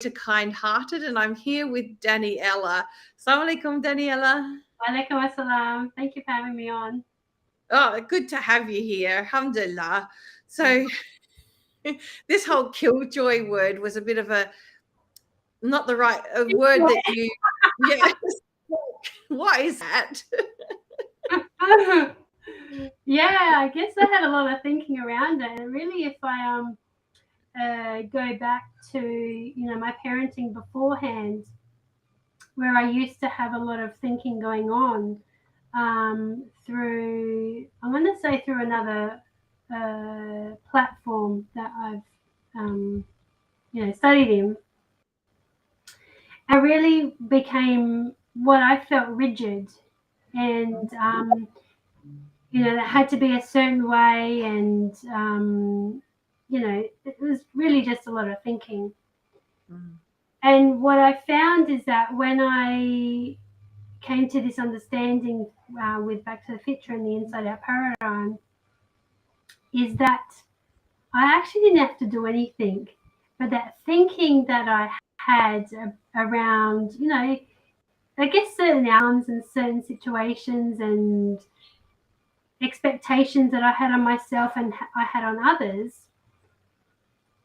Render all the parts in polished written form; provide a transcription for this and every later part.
to Kind-Hearted, and I'm here with Daniela. Assalamu alaikum, Daniela. Walaikum assalam. Thank you for having me on. Oh, good to have you here. Alhamdulillah. So this whole killjoy word was a bit of not the right word that you, yes. What is that? Yeah, I guess I had a lot of thinking around it. And really, if I go back to, my parenting beforehand, where I used to have a lot of thinking going on through, I'm going to say through another platform that I've, studied in. I really became what I felt rigid, and it had to be a certain way, and it was really just a lot of thinking. And what I found is that when I came to this understanding with Back to the Fitrah and the Inside Out paradigm, is that I actually didn't have to do anything, but that thinking that I had around, I guess certain outcomes and certain situations and expectations that I had on myself and I had on others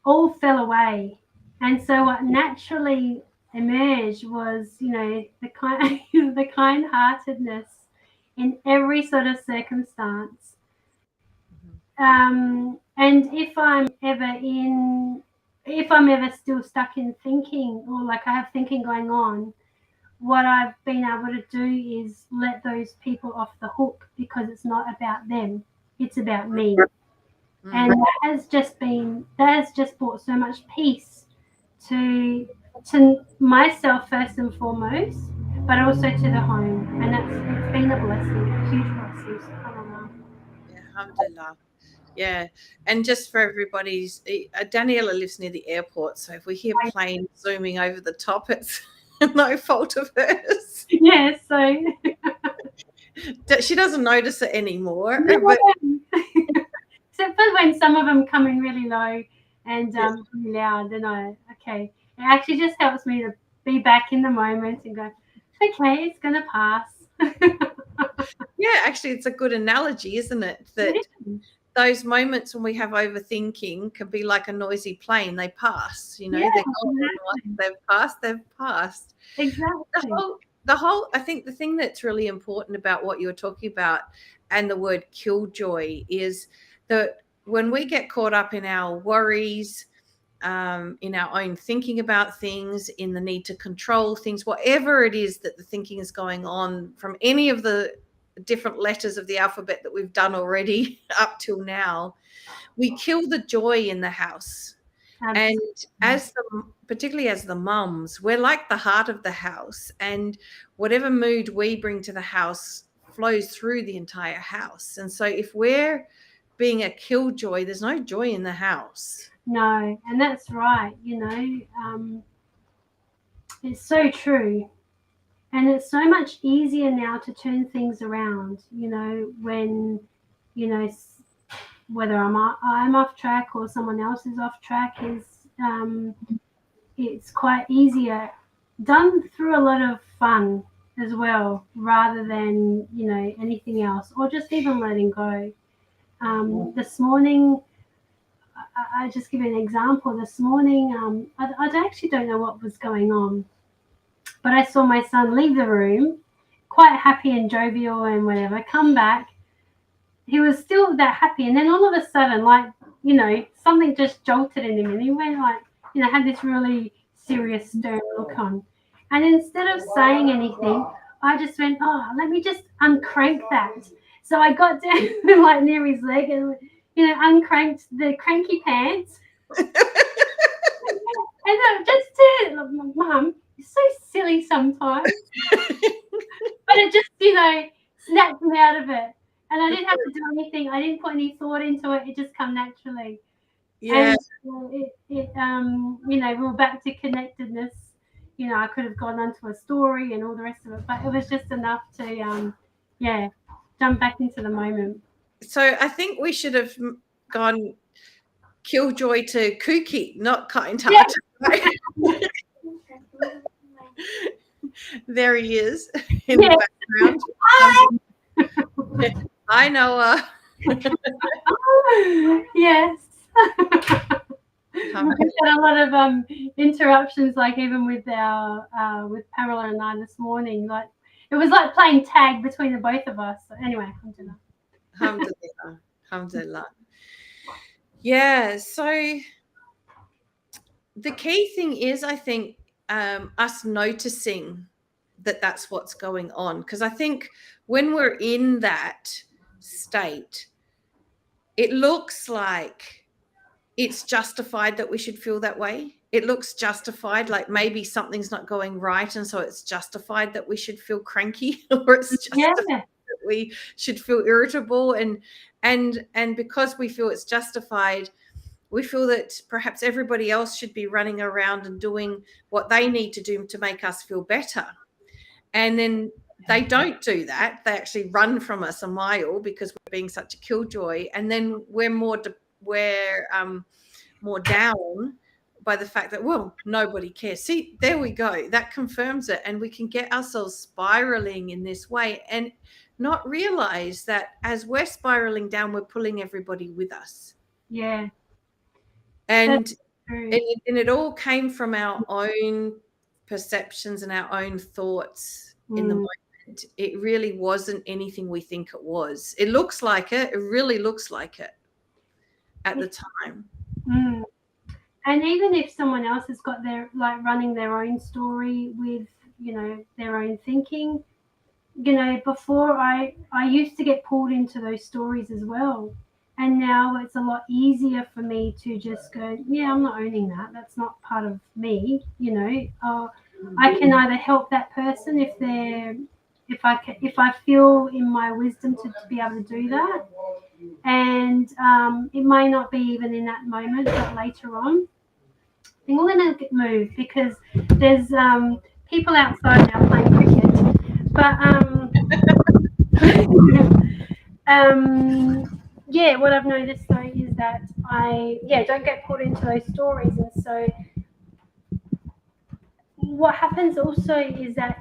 all fell away. And so what naturally emerged was, the the kind-heartedness in every sort of circumstance. And if I'm ever still stuck in thinking, or like I have thinking going on, what I've been able to do is let those people off the hook, because it's not about them, it's about me. And that has just brought so much peace to myself first and foremost, but also to the home. And it's been a blessing, a huge blessing. SubhanAllah. Yeah, alhamdulillah. Yeah, and just for everybody's, Daniela lives near the airport, so if we hear planes zooming over the top, it's no fault of hers. Yeah, so she doesn't notice it anymore. No, but except for when some of them come in really low and really loud, then it actually just helps me to be back in the moment and go, okay, it's going to pass. Yeah, actually, it's a good analogy, isn't it? That those moments when we have overthinking can be like a noisy plane. They pass, they're gone. Exactly. They've passed. Exactly. I think the thing that's really important about what you're talking about and the word killjoy is that when we get caught up in our worries, in our own thinking about things, in the need to control things, whatever it is that the thinking is going on from any of the different letters of the alphabet that we've done already up till now, we kill the joy in the house. Absolutely. And particularly as the mums, we're like the heart of the house, and whatever mood we bring to the house flows through the entire house. And so if we're being a killjoy, there's no joy in the house. No, and that's right. It's so true. And it's so much easier now to turn things around, when, whether I'm off track or someone else is off track, it's quite easier, done through a lot of fun as well, rather than, anything else, or just even letting go. This morning, I just give you an example. This morning, I actually don't know what was going on, but I saw my son leave the room, quite happy and jovial and whatever, come back. He was still that happy. And then all of a sudden, something just jolted in him. And he went had this really serious, stern look on. And instead of saying anything, I just went, let me just uncrank that. So I got down near his leg and, uncranked the cranky pants. And I just said, Mum, you're so silly sometimes. But it just, snapped me out of it. And I didn't have to do anything. I didn't put any thought into it. It just came naturally. Yeah. And we were back to connectedness. I could have gone on to a story and all the rest of it, but it was just enough to, jump back into the moment. So I think we should have gone killjoy to kooky, not kind-hearted. There he is in Yes. the background. Hi, Noah. Yes. Hi. We've had a lot of interruptions, like even with our with Pamela and I this morning. Like it was like playing tag between the both of us. So anyway, alhamdulillah. Alhamdulillah. Alhamdulillah. Yeah. So the key thing is, I think, us noticing that that's what's going on. Because I think when we're in that state, it looks like it's justified that we should feel that way. It looks justified, like maybe something's not going right, and so it's justified that we should feel cranky, or it's justified Yeah. that we should feel irritable, and because we feel it's justified, we feel that perhaps everybody else should be running around and doing what they need to do to make us feel better. And then they don't do that. They actually run from us a mile because we're being such a killjoy. And then we're more down by the fact that, well, nobody cares. See, there we go. That confirms it. And we can get ourselves spiraling in this way and not realize that as we're spiraling down, we're pulling everybody with us. Yeah. And That's true. it all came from our own perceptions and our own thoughts in the moment. It really wasn't anything we think it was. It looks like it. It really looks like it at the time. And even if someone else has got their running their own story with their own thinking, before I used to get pulled into those stories as well. And now it's a lot easier for me to just go, yeah, I'm not owning that. That's not part of me. I can either help that person if I feel in my wisdom to be able to do that. And it may not be even in that moment, but later on. I think we're going to move because there's people outside now playing cricket. But yeah, what I've noticed though is that I don't get pulled into those stories, and so what happens also is that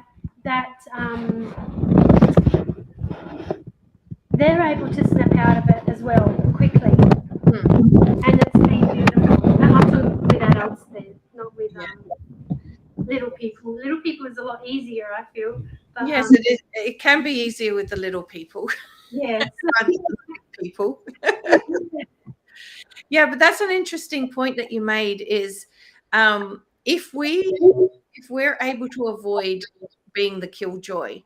they're able to snap out of it as well quickly, and it's been beautiful. And I'm talking with adults then, not with little people. Little people is a lot easier, I feel. But, yes, it is. It can be easier with the little people. Yes. People. Yeah, but that's an interesting point that you made is if we're able to avoid being the killjoy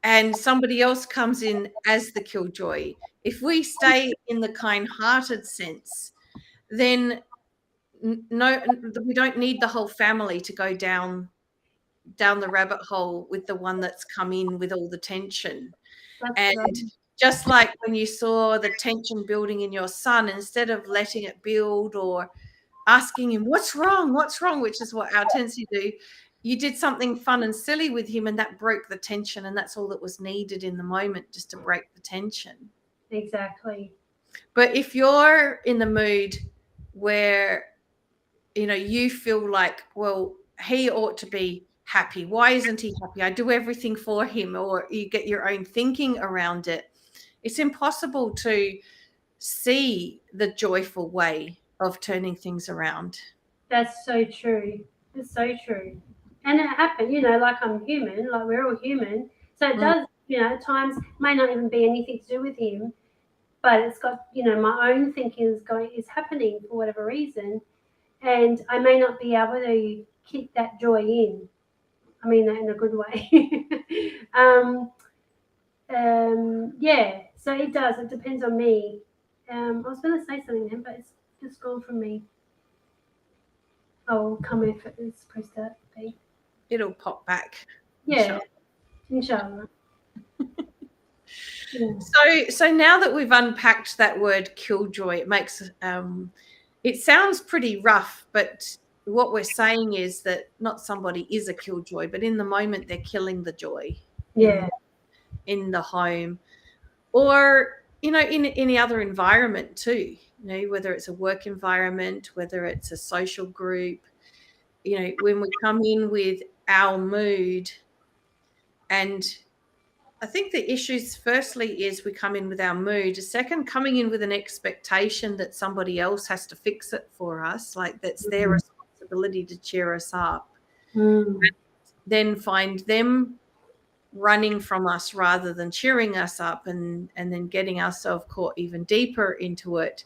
and somebody else comes in as the killjoy, if we stay in the kind-hearted sense, then we don't need the whole family to go down the rabbit hole with the one that's come in with all the tension. And just like when you saw the tension building in your son, instead of letting it build or asking him what's wrong, which is what our tendency do, you did something fun and silly with him, and that broke the tension, and that's all that was needed in the moment, just to break the tension. Exactly. But if you're in the mood where you feel like, well, he ought to be happy, why isn't he happy, I do everything for him, or you get your own thinking around it, it's impossible to see the joyful way of turning things around. That's so true. It's so true. And it happened, like I'm human, like we're all human. So it does, at times may not even be anything to do with him, but it's got, my own thinking is happening for whatever reason. And I may not be able to keep that joy in. I mean that in a good way. Yeah, so it does. It depends on me. I was going to say something then, but it's just gone from me. Oh, come if it's supposed to be. It'll pop back. Yeah, inshallah. Yeah. So now that we've unpacked that word killjoy, it makes it sounds pretty rough, but what we're saying is that not somebody is a killjoy, but in the moment they're killing the joy. Yeah. In the home, or in any other environment too, whether it's a work environment, whether it's a social group, when we come in with our mood And I think the issues, firstly, is we come in with our mood. Second, coming in with an expectation that somebody else has to fix it for us, like that's their responsibility to cheer us up. Then find them running from us rather than cheering us up, and then getting ourselves caught even deeper into it.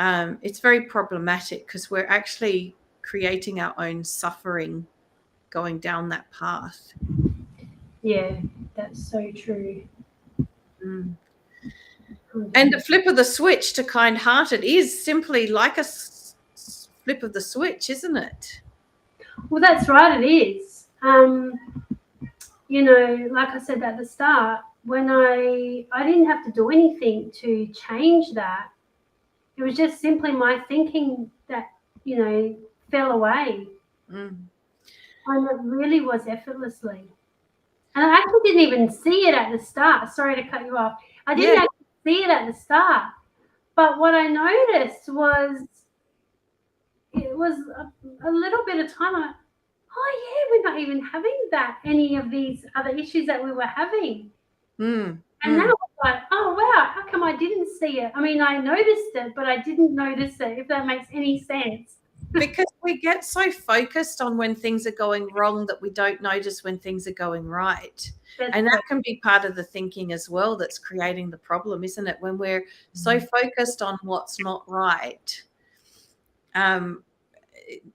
It's very problematic because we're actually creating our own suffering going down that path. Yeah, that's so true. And the flip of the switch to kind-hearted is simply like a flip of the switch, isn't it? Well, that's right, it is. You know, like I said at the start, when I didn't have to do anything to change that. It was just simply my thinking that, you know, fell away. And it really was effortlessly. And I actually didn't even see it at the start. Sorry to cut you off. I didn't actually see it at the start. But what I noticed was it was a little bit of time. Like, oh, yeah, we're not even having any of these other issues that we were having. And now it's like, oh, wow, how come I didn't see it? I mean, I noticed it, but I didn't notice it, if that makes any sense. Because we get so focused on when things are going wrong that we don't notice when things are going right. And that can be part of the thinking as well that's creating the problem, isn't it? When we're so focused on what's not right,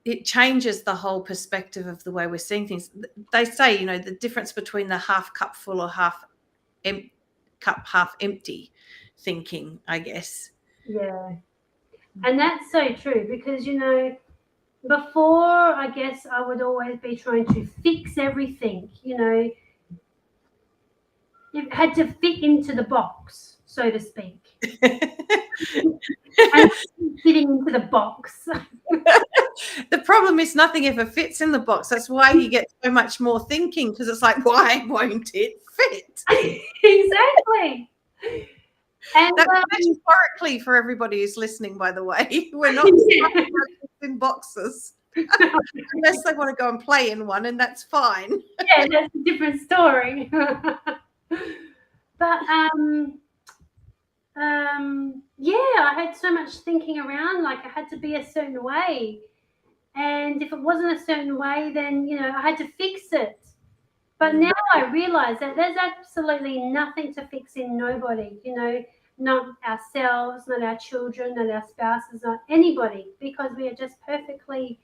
it changes the whole perspective of the way we're seeing things. They say, you know, the difference between the half cup full or cup half empty thinking, I guess. Yeah. And that's so true because, you know, before, I guess I would always be trying to fix everything, you know. It had to fit into the box, so to speak. And fitting into the box. The problem is nothing ever fits in the box. That's why you get so much more thinking, because it's like, why won't it fit? Exactly. And that's metaphorically for everybody who's listening, by the way. We're not in boxes unless they want to go and play in one, and that's fine. Yeah, that's a different story. But yeah, I had so much thinking around, like I had to be a certain way. And if it wasn't a certain way, then, you know, I had to fix it. But now I realize that there's absolutely nothing to fix in nobody, you know, not ourselves, not our children, not our spouses, not anybody, because we are just perfectly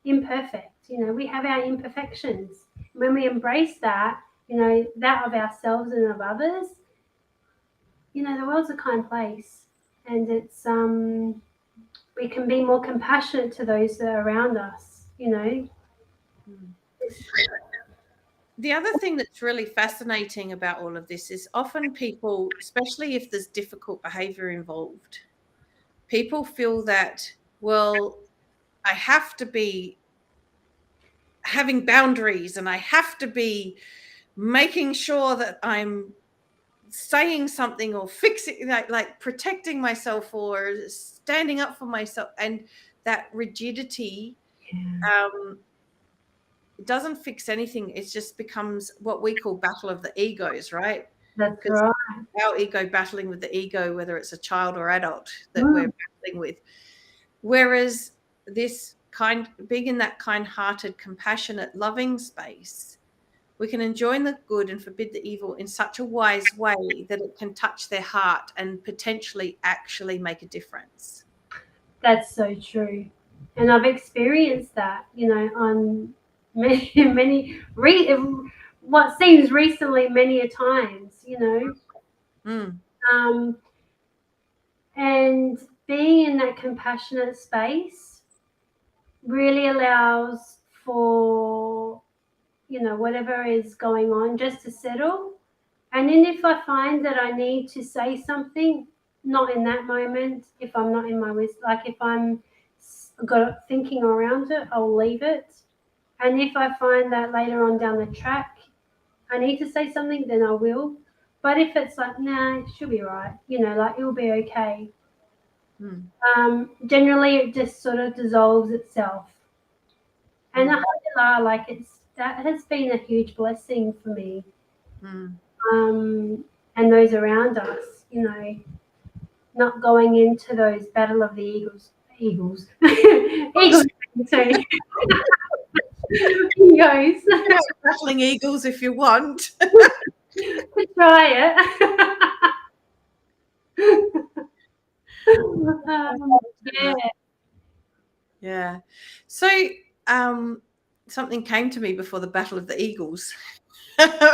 imperfect. You know, we have our imperfections. When we embrace that, you know, that of ourselves and of others, you know, the world's a kind place, and it's we can be more compassionate to those that are around us, you know. The other thing that's really fascinating about all of this is often people, especially if there's difficult behavior involved, people feel that, well, I have to be having boundaries and I have to be making sure that I'm saying something or fixing, like protecting myself or standing up for myself. And that rigidity it doesn't fix anything. It just becomes what we call battle of the egos, right? That's right. Our ego battling with the ego, whether it's a child or adult that we're battling with. Whereas this being in that kind-hearted, compassionate, loving space, we can enjoin the good and forbid the evil in such a wise way that it can touch their heart and potentially actually make a difference. That's so true. And I've experienced that, you know, on many what seems recently many a times, you know. And being in that compassionate space really allows for, you know, whatever is going on just to settle. And then if I find that I need to say something, not in that moment, if I'm not in my wisdom, like if I'm got thinking around it, I'll leave it. And if I find that later on down the track I need to say something, then I will. But if it's like, nah, it should be right, you know, like it'll be okay. Generally, it just sort of dissolves itself. And alhamdulillah, like that has been a huge blessing for me, Mm. and those around us. Not going into those battle of the eagles, eagles. Sorry, egos. Battling eagles if you want. Try it. Yeah. Yeah. So something came to me before the Battle of the Eagles.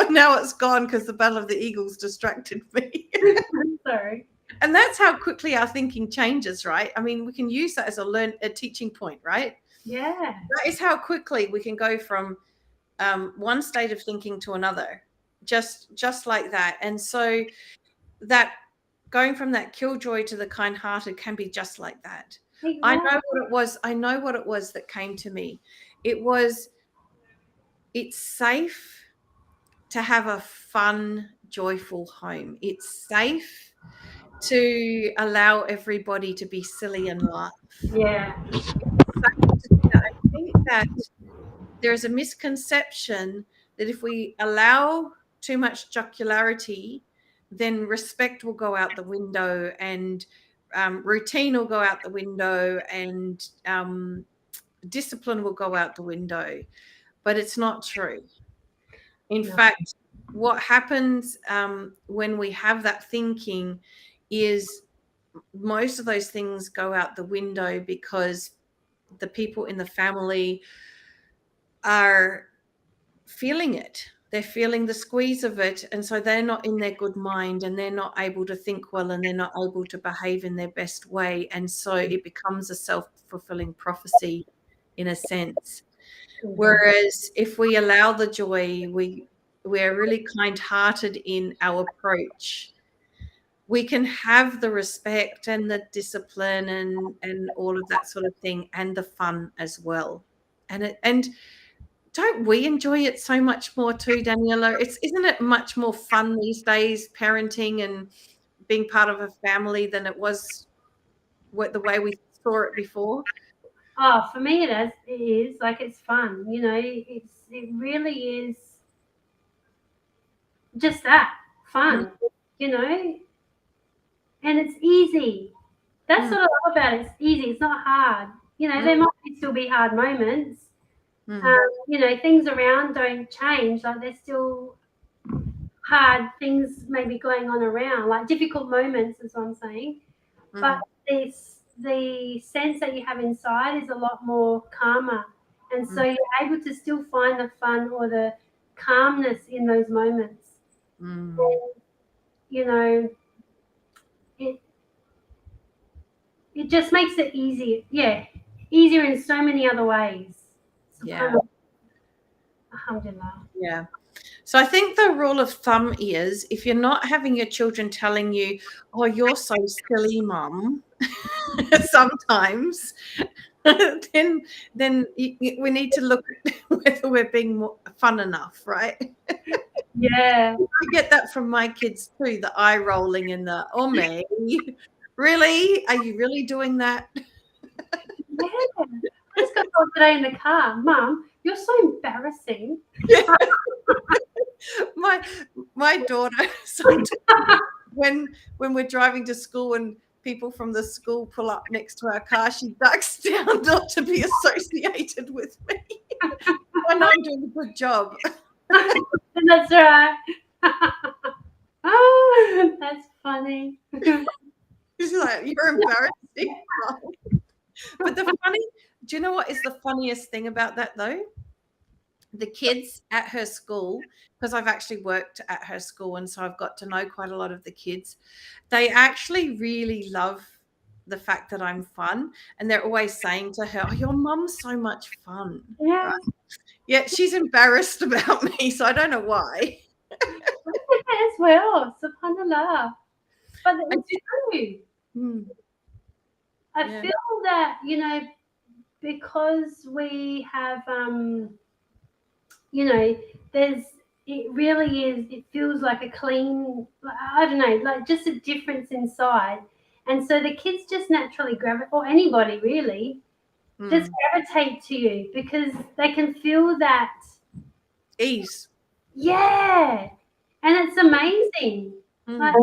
Now it's gone because the Battle of the Eagles distracted me. Sorry. And that's how quickly our thinking changes, right? I mean, we can use that as a teaching point, right? Yeah. That is how quickly we can go from one state of thinking to another, just like that. And so that going from that killjoy to the kind-hearted can be just like that. Exactly. I know what it was that came to me. It's safe to have a fun, joyful home. It's safe to allow everybody to be silly and laugh. Yeah. I think that there's a misconception that if we allow too much jocularity, then respect will go out the window, and routine will go out the window, and discipline will go out the window. But it's not true. In No. fact, what happens when we have that thinking is most of those things go out the window because the people in the family are feeling it. They're feeling the squeeze of it. And so they're not in their good mind, and they're not able to think well, and they're not able to behave in their best way. And so it becomes a self-fulfilling prophecy in a sense. Whereas if we allow the joy, we're really kind-hearted in our approach, we can have the respect and the discipline and all of that sort of thing, and the fun as well. And don't we enjoy it so much more too, Daniela? Isn't it much more fun these days, parenting and being part of a family, than it was the way we saw it before? Oh, for me it is like it's fun. It really is just that Mm, fun. You know, and it's easy. That's mm, what I love about it. It's easy. It's not hard. mm, There might still be hard moments. mm, Things around don't change. Like there's still hard things maybe going on around, like difficult moments, is what I'm saying. But mm, the sense that you have inside is a lot more calmer, and so mm, you're able to still find the fun or the calmness in those moments. mm. And, you know, it it just makes it easier. Yeah, easier in so many other ways. Yeah, Alhamdulillah. yeah. So I think the rule of thumb is, if you're not having your children telling you, "Oh, you're so silly, mum," sometimes, then we need to look at whether we're being fun enough, right? Yeah. I get that from my kids too, the eye rolling and the, "Oh, me, really? Are you really doing that?" Yeah. I just got told today in the car, Mum, you're so embarrassing. Yeah. My daughter sometimes, when we're driving to school and people from the school pull up next to our car, she ducks down not to be associated with me. I know I'm doing a good job. That's right. Oh, that's funny. She's like, "You're embarrassing." But do you know what is the funniest thing about that though? The kids at her school, because I've actually worked at her school, and so I've got to know quite a lot of the kids. They actually really love the fact that I'm fun, and they're always saying to her, "Oh, your mum's so much fun." Yeah. Right? Yeah, she's embarrassed about me, so I don't know why. As well. SubhanAllah. But I it's did, true. hmm, I yeah, feel that, because we have, there's, it really is, it feels like a clean, I don't know, like just a difference inside. And so the kids just naturally gravitate, or anybody really, just mm, gravitate to you because they can feel that ease. Yeah, and it's amazing. Like,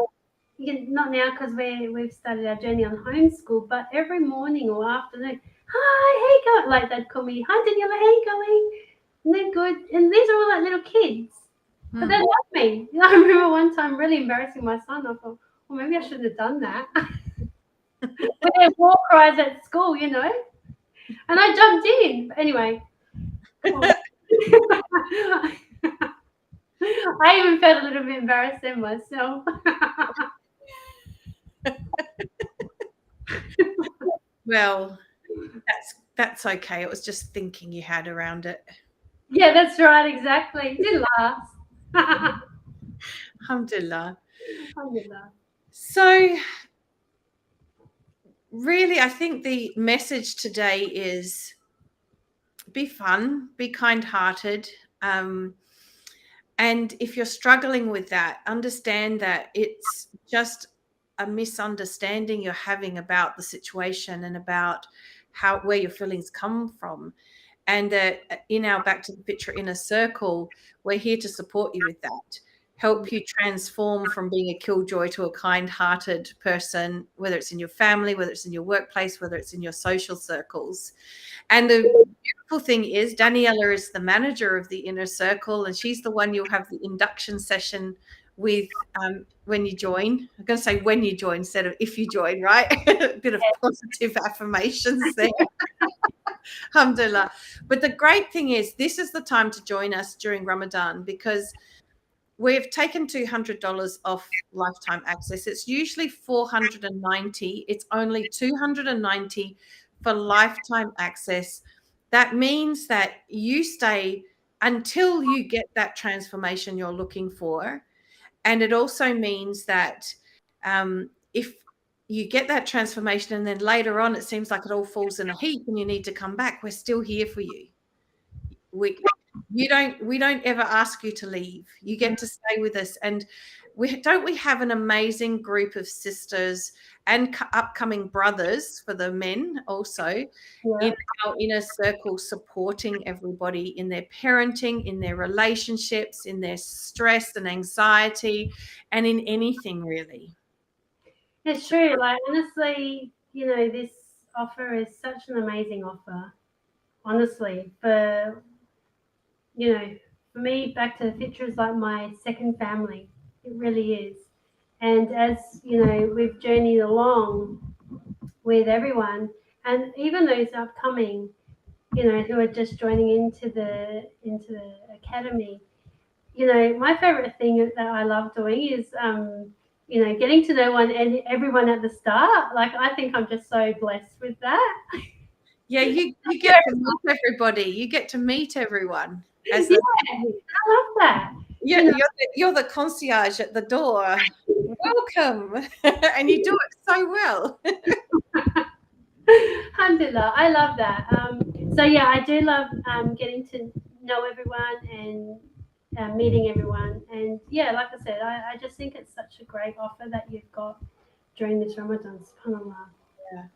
Mm. not now because we've started our journey on homeschool, but every morning or afternoon, hi, how you going? Like they'd call me, hi Daniela, how you going? And they're good. And these are all like little kids, but they Mm. love me. I remember one time really embarrassing my son. I thought, well, maybe I shouldn't have done that. With their war cries at school, and I jumped in. But anyway, cool. I even felt a little bit embarrassed then myself. Well, that's okay. It was just thinking you had around it. Yeah, that's right, exactly. It didn't last. Alhamdulillah. Alhamdulillah. So really, I think the message today is be fun, be kind-hearted. And if you're struggling with that, understand that it's just a misunderstanding you're having about the situation and about where your feelings come from. And that in our Back to the Fitrah Inner Circle, we're here to support you with that, help you transform from being a killjoy to a kind-hearted person, whether it's in your family, whether it's in your workplace, whether it's in your social circles. And the beautiful thing is Daniela is the manager of the Inner Circle, and she's the one you'll have the induction session with when you join. I'm going to say when you join instead of if you join, right? A bit of positive affirmations there. Alhamdulillah. But the great thing is this is the time to join us during Ramadan because we've taken $200 off lifetime access. It's usually $490. It's only $290 for lifetime access. That means that you stay until you get that transformation you're looking for. And it also means that if you get that transformation and then later on it seems like it all falls in a heap and you need to come back, we're still here for you. We don't ever ask you to leave. You get to stay with us. And we have an amazing group of sisters and upcoming brothers for the men also in our inner circle, supporting everybody in their parenting, in their relationships, in their stress and anxiety, and in anything really. It's true. Like, honestly, this offer is such an amazing offer. Honestly, for me, Back to the Fitrah is like my second family. It really is. And as we've journeyed along with everyone, and even those upcoming, who are just joining into the academy. My favorite thing that I love doing is getting to know everyone at the start. Like, I think I'm just so blessed with that. Yeah, you get to meet everybody. You get to meet everyone. Yeah, I love that. You're the concierge at the door. Welcome. And you do it so well. Alhamdulillah, I love that. So yeah, I do love getting to know everyone and meeting everyone. And yeah, like I said, I just think it's such a great offer that you've got during this Ramadan. SubhanAllah. Yeah.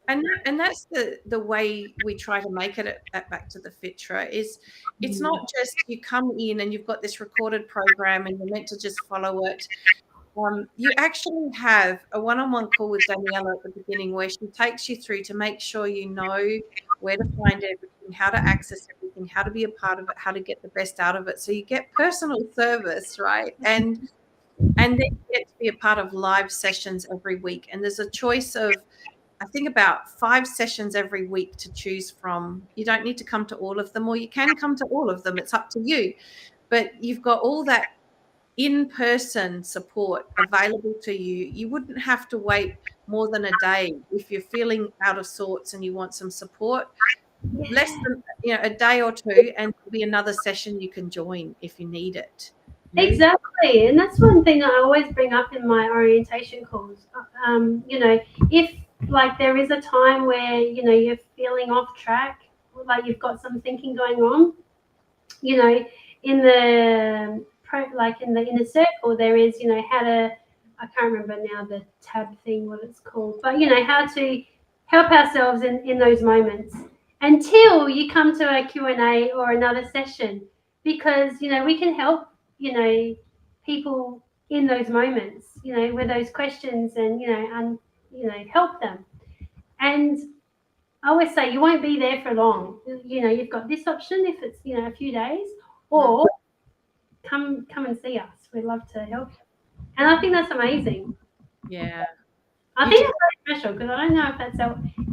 And that's the way we try to make it at Back to the Fitrah is it's not just you come in and you've got this recorded program and you're meant to just follow it. You actually have a one-on-one call with Daniela at the beginning where she takes you through to make sure you know where to find everything, how to access everything, how to be a part of it, how to get the best out of it. So you get personal service, right? And then you get to be a part of live sessions every week. And there's a choice of I think about 5 sessions every week to choose from. You don't need to come to all of them, or you can come to all of them. It's up to you. But you've got all that in-person support available to you. You wouldn't have to wait more than a day if you're feeling out of sorts and you want some support. Less than a day or two, and there'll be another session you can join if you need it. Exactly, and that's one thing I always bring up in my orientation calls. If like there is a time where you're feeling off track, like you've got some thinking going on, in the in the inner circle there is how to, I can't remember now the tab thing what it's called, but how to help ourselves in those moments until you come to a Q&A or another session. because we can help people in those moments, with those questions, and help them. And I always say you won't be there for long. You've got this option if it's a few days, or come and see us. We'd love to help you. And I think that's amazing. Yeah. I You think do. it's very special because I don't know if that's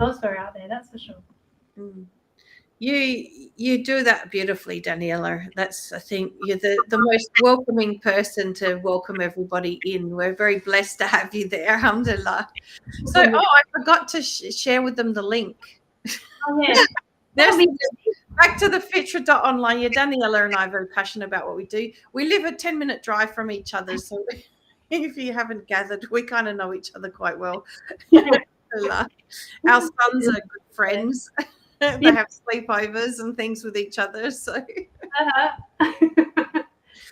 elsewhere out there. That's for sure. Mm. You do that beautifully, Daniela. That's, I think, you're the most welcoming person to welcome everybody in. We're very blessed to have you there, alhamdulillah. So, I forgot to share with them the link. Oh yeah, that'll There's be back to the Fitrah.online. Yeah, Daniela and I are very passionate about what we do. We live a 10-minute drive from each other, so if you haven't gathered, we kind of know each other quite well. Alhamdulillah. Our sons are good friends. They have sleepovers and things with each other. So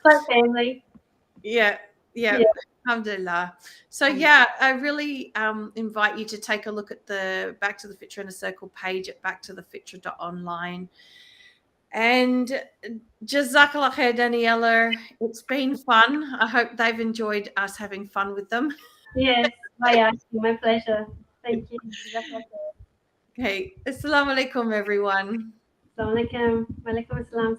like family. yeah, Yeah. alhamdulillah. So yeah, I really invite you to take a look at the Back to the Fitrah Inner Circle page at backtothefitrah.online. And jazakallah khair, Daniela. It's been fun. I hope they've enjoyed us having fun with them. Yes, my pleasure. Thank you. Okay. Assalamu alaikum, everyone. Assalamualaikum. Waalaikumsalam.